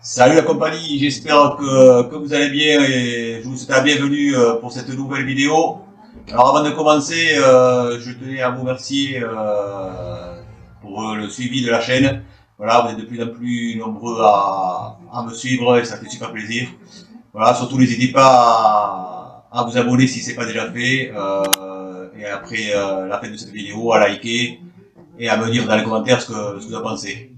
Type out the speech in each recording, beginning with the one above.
Salut la compagnie, j'espère que vous allez bien et je vous souhaite la bienvenue pour cette nouvelle vidéo. Alors avant de commencer, je tenais à vous remercier pour le suivi de la chaîne. Voilà, vous êtes de plus en plus nombreux à me suivre et ça fait super plaisir. Voilà, surtout n'hésitez pas à vous abonner si ce n'est pas déjà fait. Et après la fin de cette vidéo, à liker et à me dire dans les commentaires ce que vous en pensez.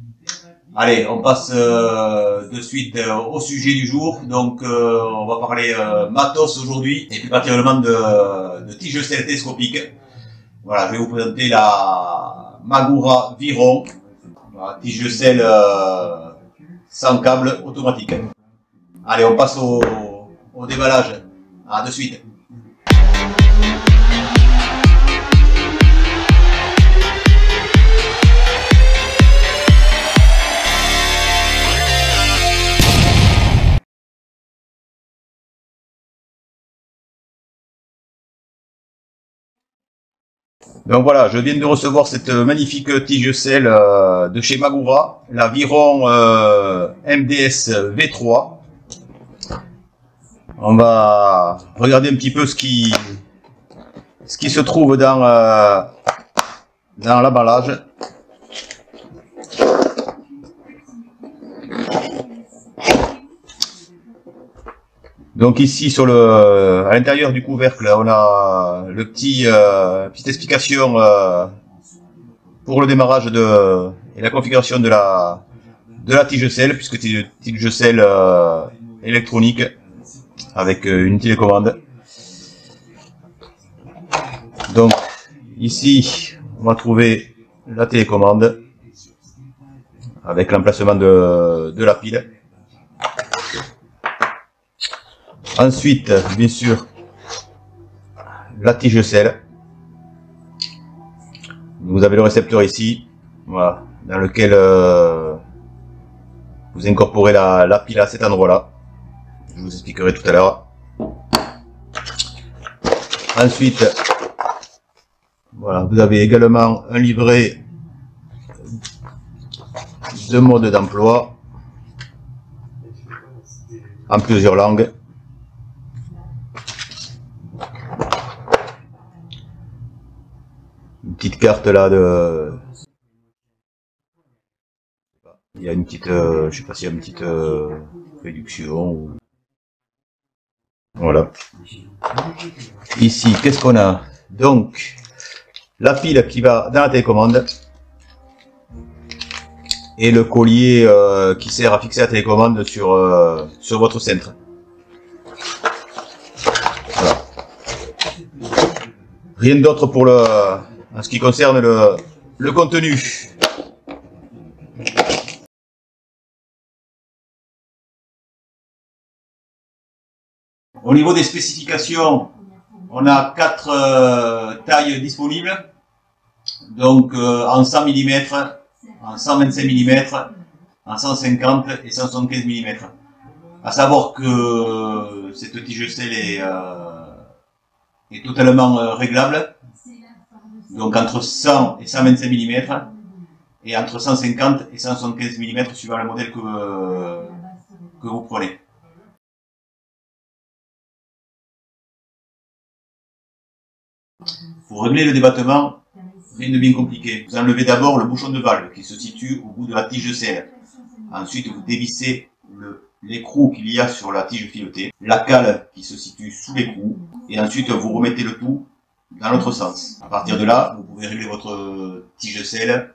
Allez, on passe de suite au sujet du jour. Donc, on va parler matos aujourd'hui, et plus particulièrement de tiges télescopiques. Voilà, je vais vous présenter la Magura Viron, voilà, tige sel sans câble automatique. Allez, on passe au déballage. À de suite. Donc voilà, je viens de recevoir cette magnifique tige sel de chez Magura, la Viron MDS V3. On va regarder un petit peu ce qui se trouve dans l'emballage. Donc ici à l'intérieur du couvercle, on a le petite explication pour le démarrage et la configuration de la tige sel, puisque c'est une tige sel électronique avec une télécommande. Donc ici, on va trouver la télécommande avec l'emplacement de la pile. Ensuite, bien sûr, la tige sel. Vous avez le récepteur ici, voilà, dans lequel vous incorporez la pile à cet endroit-là. Je vous expliquerai tout à l'heure. Ensuite, voilà, vous avez également un livret de mode d'emploi en plusieurs langues. Une petite carte là il y a une petite, je sais pas s'il y a une petite réduction ou... Voilà. Ici, qu'est-ce qu'on a? Donc, la pile qui va dans la télécommande et le collier qui sert à fixer la télécommande sur votre cintre. Voilà. Rien d'autre pour en ce qui concerne le contenu. Au niveau des spécifications, on a 4 tailles disponibles. Donc en 100 mm, en 125 mm, en 150 et 175 mm. À savoir que cette tige sel est totalement réglable. Donc entre 100 et 125 mm et entre 150 et 175 mm suivant le modèle que vous prenez. Pour régler le débattement, rien de bien compliqué. Vous enlevez d'abord le bouchon de valve qui se situe au bout de la tige sel. Ensuite, vous dévissez l'écrou qu'il y a sur la tige filetée, la cale qui se situe sous l'écrou, et ensuite vous remettez le tout dans l'autre sens. À partir de là, vous pouvez régler votre tige sel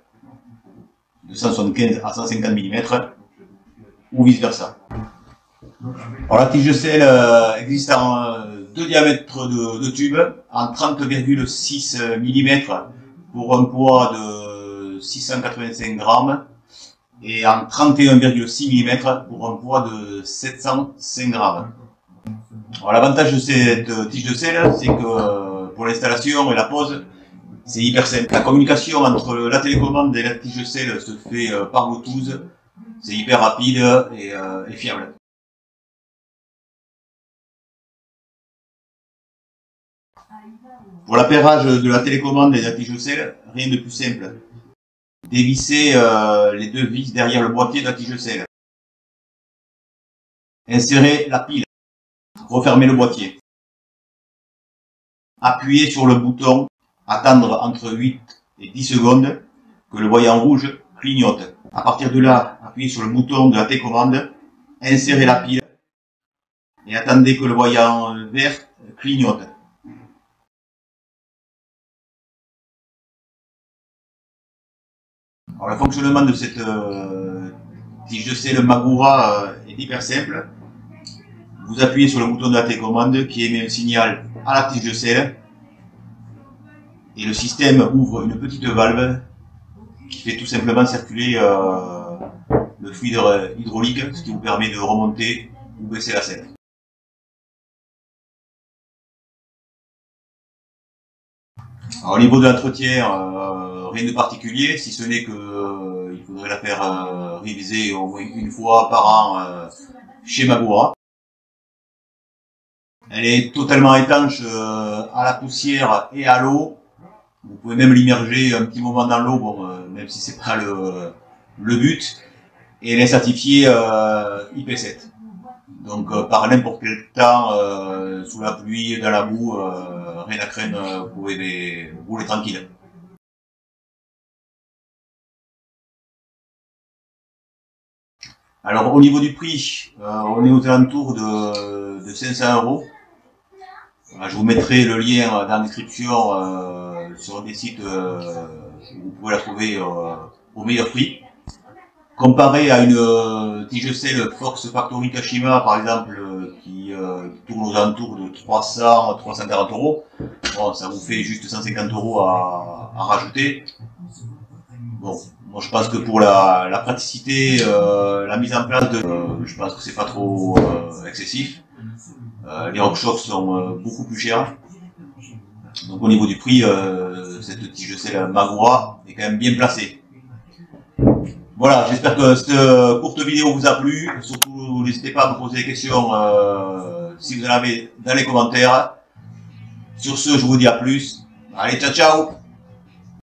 de 175 à 150 mm ou vice versa. Alors la tige sel existe en 2 diamètres de tube, en 30,6 mm pour un poids de 685 grammes et en 31,6 mm pour un poids de 705 grammes. Alors l'avantage de cette tige de sel, c'est que pour l'installation et la pose, c'est hyper simple. La communication entre la télécommande et la tige sel se fait par Bluetooth, c'est hyper rapide et fiable. Pour l'appairage de la télécommande et de la tige sel, rien de plus simple. Dévissez les 2 vis derrière le boîtier de la tige sel. Insérez la pile. Refermez le boîtier. Appuyez sur le bouton. Attendre entre 8 et 10 secondes que le voyant rouge clignote. À partir de là, appuyez sur le bouton de la télécommande. Insérez la pile. Et attendez que le voyant vert clignote. Alors, le fonctionnement de cette tige de sel Magura est hyper simple. Vous appuyez sur le bouton de la télécommande qui émet un signal à la tige de sel et le système ouvre une petite valve qui fait tout simplement circuler le fluide hydraulique, ce qui vous permet de remonter ou baisser la selle. Alors, au niveau de l'entretien, rien de particulier, si ce n'est que il faudrait la faire réviser au moins une fois par an chez Magura. Elle est totalement étanche à la poussière et à l'eau. Vous pouvez même l'immerger un petit moment dans l'eau, bon, même si c'est pas le but. Et elle est certifiée IP7. Donc par n'importe quel temps, sous la pluie, dans la boue, rien à craindre, vous pouvez rouler tranquille. Alors au niveau du prix, on est aux alentours de 500 €. Je vous mettrai le lien dans la description sur des sites où vous pouvez la trouver au meilleur prix. Comparé à une tige de sel Fox Factory Kashima par exemple qui tourne aux alentours de 300-340 €, bon, ça vous fait juste 150 € à rajouter. Bon, moi je pense que pour la praticité, la mise en place, je pense que c'est pas trop excessif. Les RockShox sont beaucoup plus chers. Donc au niveau du prix, cette tige de sel Magura est quand même bien placée. Voilà, j'espère que cette courte vidéo vous a plu. Surtout, n'hésitez pas à me poser des questions si vous en avez dans les commentaires. Sur ce, je vous dis à plus. Allez, ciao ciao!